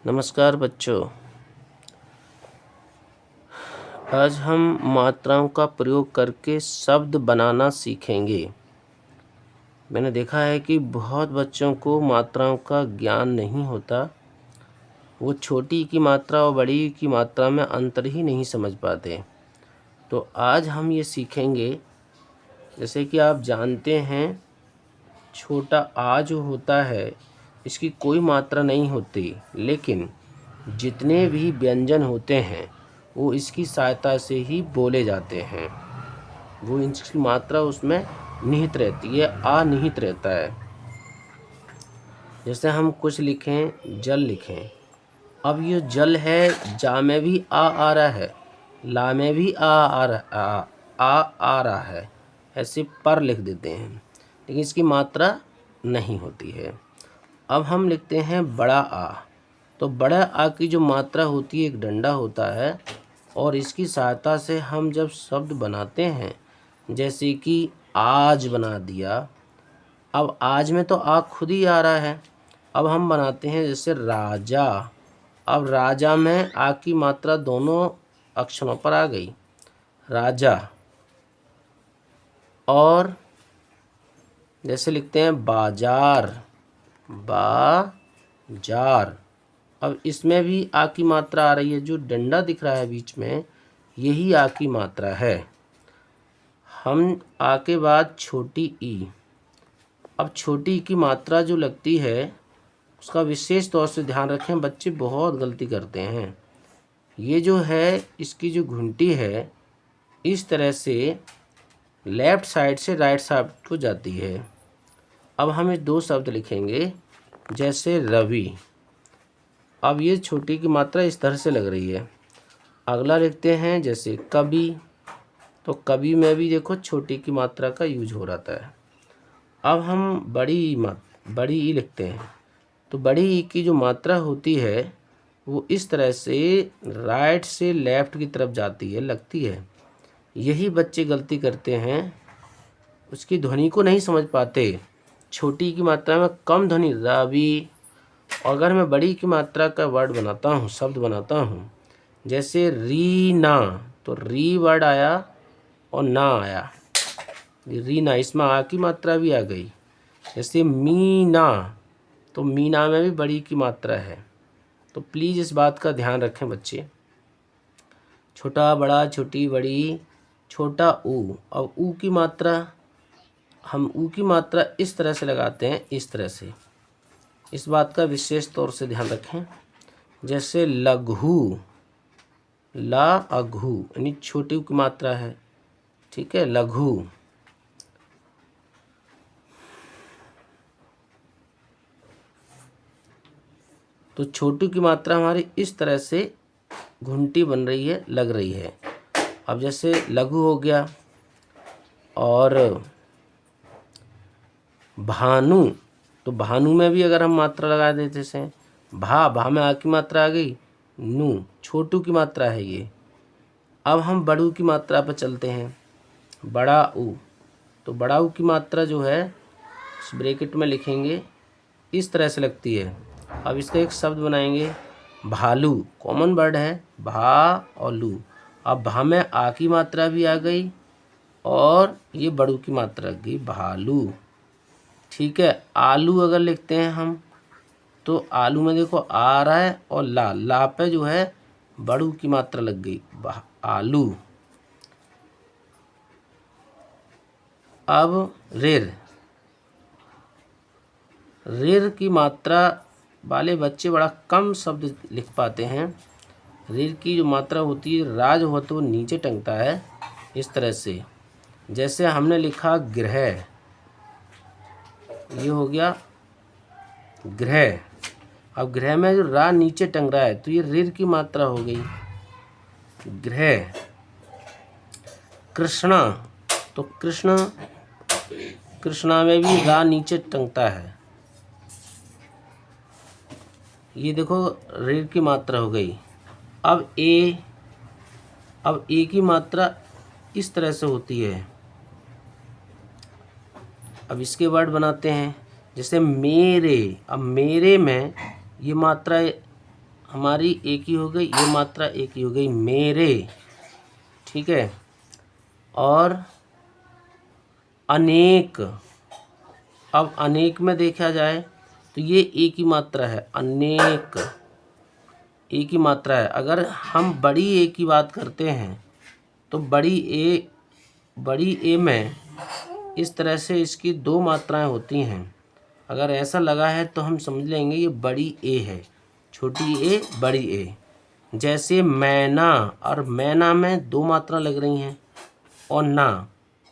नमस्कार बच्चों। आज हम मात्राओं का प्रयोग करके शब्द बनाना सीखेंगे। मैंने देखा है कि बहुत बच्चों को मात्राओं का ज्ञान नहीं होता। वो छोटी की मात्रा और बड़ी की मात्रा में अंतर ही नहीं समझ पाते। तो आज हम ये सीखेंगे, जैसे कि आप जानते हैं छोटा आ जो होता है इसकी कोई मात्रा नहीं होती, लेकिन जितने भी व्यंजन होते हैं वो इसकी सहायता से ही बोले जाते हैं। वो इसकी मात्रा उसमें निहित रहती है, आ निहित रहता है। जैसे हम कुछ लिखें, जल लिखें। अब ये जल है, जा में भी आ रहा है, ला में भी आ रहा है। ऐसे पर लिख देते हैं, लेकिन इसकी मात्रा नहीं होती है। अब हम लिखते हैं बड़ा आ। तो बड़ा आ की जो मात्रा होती है, एक डंडा होता है, और इसकी सहायता से हम जब शब्द बनाते हैं, जैसे कि आज बना दिया। अब आज में तो आ खुद ही आ रहा है। अब हम बनाते हैं जैसे राजा। अब राजा में आ की मात्रा दोनों अक्षरों पर आ गई, राजा। और जैसे लिखते हैं बाजार, बाजार। अब इसमें भी आ की मात्रा आ रही है। जो डंडा दिख रहा है बीच में, यही आ की मात्रा है। हम आ के बाद छोटी ई। अब छोटी ई की मात्रा जो लगती है उसका विशेष तौर से ध्यान रखें, बच्चे बहुत गलती करते हैं। ये जो है, इसकी जो घुंटी है इस तरह से लेफ्ट साइड से राइट साइड को जाती है। अब हम ये दो शब्द लिखेंगे, जैसे रवि। अब ये छोटी की मात्रा इस तरह से लग रही है। अगला लिखते हैं जैसे कवि। तो कवि में भी देखो छोटी की मात्रा का यूज हो रहा है। अब हम बड़ी ई लिखते हैं। तो बड़ी ई की जो मात्रा होती है वो इस तरह से राइट से लेफ्ट की तरफ जाती है, लगती है। यही बच्चे गलती करते हैं, उसकी ध्वनि को नहीं समझ पाते। छोटी की मात्रा में कम ध्वनि रवि। अगर मैं बड़ी की मात्रा का वर्ड बनाता हूँ, शब्द बनाता हूँ, जैसे रीना, तो री वर्ड आया और ना आया, रीना। इसमें आ की मात्रा भी आ गई। जैसे मीना, तो मीना में भी बड़ी की मात्रा है। तो प्लीज़ इस बात का ध्यान रखें बच्चे। छोटा बड़ा, छोटी बड़ी, छोटा ऊ। अब ऊ की मात्रा, हम ऊ की मात्रा इस तरह से लगाते हैं, इस तरह से। इस बात का विशेष तौर से ध्यान रखें। जैसे लघु, ला अघु, यानी छोटी की मात्रा है, ठीक है, लघु। तो छोटू की मात्रा हमारी इस तरह से घुंटी बन रही है, लग रही है। अब जैसे लघु हो गया। और भानु, तो भानु में भी अगर हम मात्रा लगा देते से भा में आ की मात्रा आ गई, नू, छोटू की मात्रा है ये। अब हम बड़ू की मात्रा पर चलते हैं, बड़ा ऊ। तो बड़ा ऊ की मात्रा जो है इस ब्रैकेट में लिखेंगे, इस तरह से लगती है। अब इसका एक शब्द बनाएंगे, भालू। कॉमन वर्ड है, भा और लू। अब भा में आ की मात्रा भी आ गई और ये बड़ू की मात्रा आ गई, भालू, ठीक है। आलू अगर लिखते हैं हम, तो आलू में देखो आ रहा है और ला पे जो है बड़ू की मात्रा लग गई, आलू। अब रेर की मात्रा वाले बच्चे बड़ा कम शब्द लिख पाते हैं। रेर की जो मात्रा होती है, राज हो तो नीचे टंगता है इस तरह से। जैसे हमने लिखा गृह, ये हो गया गृह। अब गृह में जो रा नीचे टंग रहा है, तो ये रेर की मात्रा हो गई, गृह। कृष्णा, तो कृष्णा में भी रा नीचे टंगता है, ये देखो रेर की मात्रा हो गई। अब ए की मात्रा इस तरह से होती है। अब इसके वर्ड बनाते हैं, जैसे मेरे। अब मेरे में ये मात्रा हमारी एक ही हो गई, ये मात्रा एक ही हो गई, मेरे। ठीक है, और अनेक। अब अनेक में देखा जाए तो ये एक ही मात्रा है, अनेक एक ही मात्रा है। अगर हम बड़ी ए की बात करते हैं तो बड़ी ए में इस तरह से इसकी दो मात्राएं होती हैं। अगर ऐसा लगा है तो हम समझ लेंगे ये बड़ी ए है, छोटी ए बड़ी ए। जैसे मैना और मैना में दो मात्रा लग रही हैं, और ना,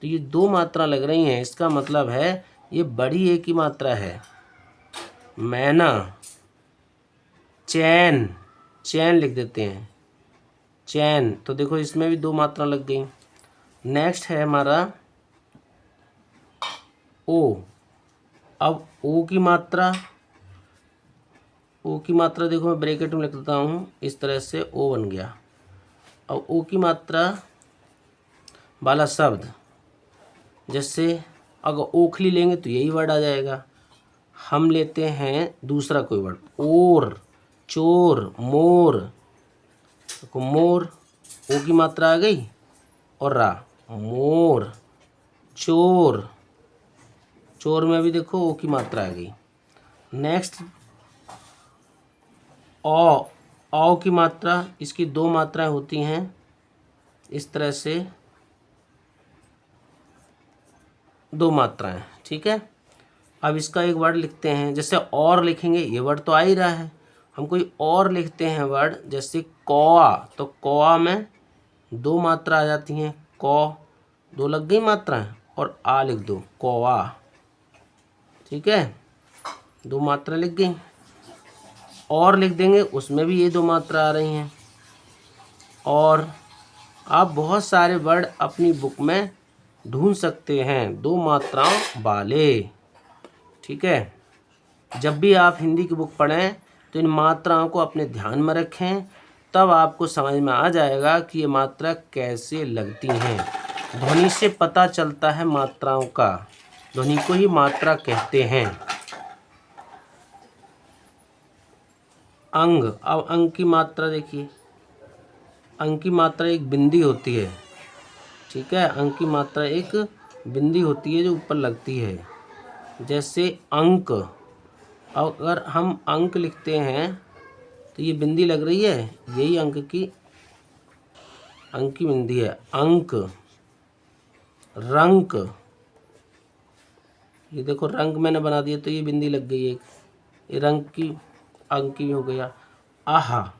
तो ये दो मात्रा लग रही हैं, इसका मतलब है ये बड़ी ए की मात्रा है। मैना। चैन, चैन लिख देते हैं, चैन। तो देखो इसमें भी दो मात्रा लग गई। नेक्स्ट है हमारा ओ। अब ओ की मात्रा देखो मैं ब्रैकेट में लिख देता हूँ, इस तरह से ओ बन गया। अब ओ की मात्रा वाला शब्द, जैसे अगर ओखली लेंगे तो यही वर्ड आ जाएगा। हम लेते हैं दूसरा कोई वर्ड, और, चोर, मोर। देखो मोर, ओ की मात्रा आ गई, और रा, मोर। चोर, चोर में भी देखो ओ की मात्रा आ गई। नेक्स्ट औ की मात्रा, इसकी दो मात्राएं होती हैं, इस तरह से दो मात्राएं। ठीक है, अब इसका एक वर्ड लिखते हैं, जैसे और लिखेंगे, ये वर्ड तो आ ही रहा है, हम कोई और लिखते हैं वर्ड, जैसे कौआ। तो कौआ में दो मात्रा आ जाती हैं, कौ, दो लग गई मात्राएं, और आ लिख दो, कौआ। ठीक है, दो मात्रा लिख गई। और लिख देंगे, उसमें भी ये दो मात्रा आ रही हैं। और आप बहुत सारे वर्ड अपनी बुक में ढूंढ सकते हैं दो मात्राओं वाले। ठीक है, जब भी आप हिंदी की बुक पढ़ें तो इन मात्राओं को अपने ध्यान में रखें, तब आपको समझ में आ जाएगा कि ये मात्रा कैसे लगती हैं। ध्वनि से पता चलता है मात्राओं का, ध्वनि को ही मात्रा कहते हैं। अंग। अब अंग की मात्रा देखिए, अंग की मात्रा एक बिंदी होती है। ठीक है, अंग की मात्रा एक बिंदी होती है जो ऊपर लगती है, जैसे अंक। अगर हम अंक लिखते हैं तो ये बिंदी लग रही है, यही अंक की बिंदी है। अंक। रंक, ये देखो रंग मैंने बना दिया तो ये बिंदी लग गई एक, ये रंग की अंक की हो गया। आहा,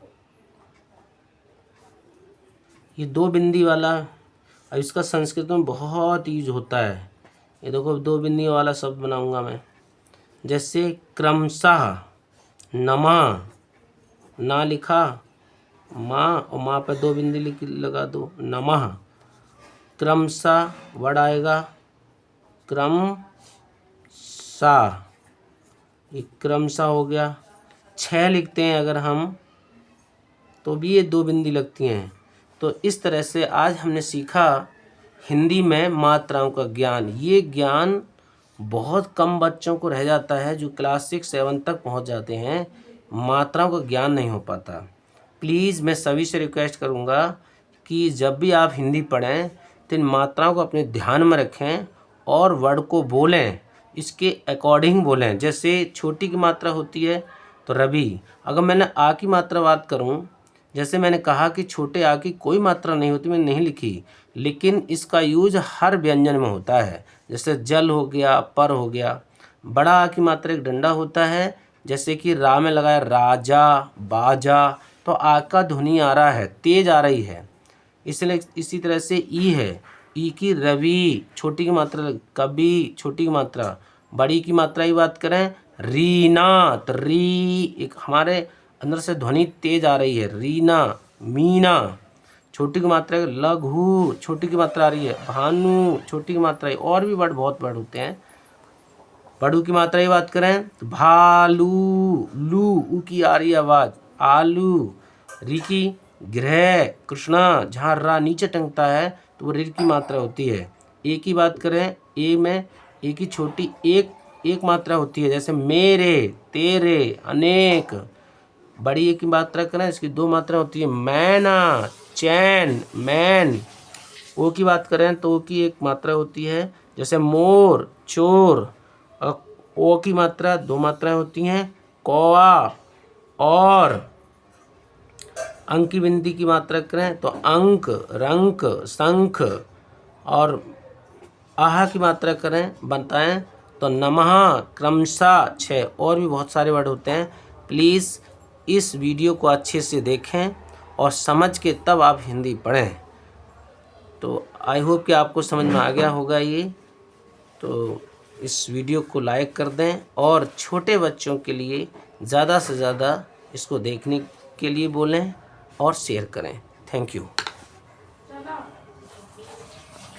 ये दो बिंदी वाला, अब इसका संस्कृत में बहुत यूज होता है। ये देखो दो बिंदी वाला शब्द बनाऊंगा मैं, जैसे क्रमशः, नमः, ना लिखा, माँ, और माँ पे दो बिंदी लगा दो, नमः। क्रमशः वर्ड आएगा, क्रम सा, ये क्रमशः हो गया। छः लिखते हैं अगर हम, तो भी ये दो बिंदी लगती हैं। तो इस तरह से आज हमने सीखा हिंदी में मात्राओं का ज्ञान। ये ज्ञान बहुत कम बच्चों को रह जाता है, जो क्लास 6-7 तक पहुंच जाते हैं, मात्राओं का ज्ञान नहीं हो पाता। प्लीज़ मैं सभी से रिक्वेस्ट करूंगा कि जब भी आप हिंदी पढ़ें तो इन मात्राओं को अपने ध्यान में रखें और वर्ड को बोलें, इसके अकॉर्डिंग बोलें। जैसे छोटी की मात्रा होती है तो रवि, अगर मैंने आ की मात्रा बात करूं, जैसे मैंने कहा कि छोटे आ की कोई मात्रा नहीं होती, मैंने नहीं लिखी, लेकिन इसका यूज हर व्यंजन में होता है। जैसे जल हो गया, पर हो गया। बड़ा आ की मात्रा एक डंडा होता है, जैसे कि रा में लगाया राजा, बाजा, तो आ का ध्वनि आ रहा है, तेज आ रही है, इसलिए इसी तरह से ई है, ई की रवि, छोटी की मात्रा कभी, छोटी की मात्रा। बड़ी की मात्रा की बात करें, रीना, तो री एक हमारे अंदर से ध्वनि तेज आ रही है, रीना, मीना। छोटी की मात्रा लघु, छोटी की मात्रा आ रही है, भानु, छोटी की मात्रा है। और भी वर्ड, बहुत वर्ड होते हैं। बड़ू की मात्रा की बात करें तो भालू, लू, ऊ की आ रही है आवाज, आलू। री की गृह, कृष्णा, जहाँ रा नीचे टंगता है तो वो री की मात्रा होती है। ए की बात करें, ए में ए की छोटी एक मात्रा होती है, जैसे मेरे, तेरे, अनेक। बड़ी ए की मात्रा करें, इसकी 2 मात्रा होती है। मैना, चैन, मैन। ओ की बात करें तो ओ की एक मात्रा होती है, जैसे मोर, चोर। ओ की मात्रा 2 मात्राएं होती हैं, कौवा, और। अंक की बिंदी की मात्रा करें तो अंक, रंक, शंख। और आहा की मात्रा करें बताएं तो नमः, क्रमशः, 6। और भी बहुत सारे वर्ड होते हैं। प्लीज़ इस वीडियो को अच्छे से देखें और समझ के तब आप हिंदी पढ़ें। तो आई होप कि आपको समझ में आ गया होगा ये। तो इस वीडियो को लाइक कर दें और छोटे बच्चों के लिए ज़्यादा से ज़्यादा इसको देखने के लिए बोलें और शेयर करें। Thank you.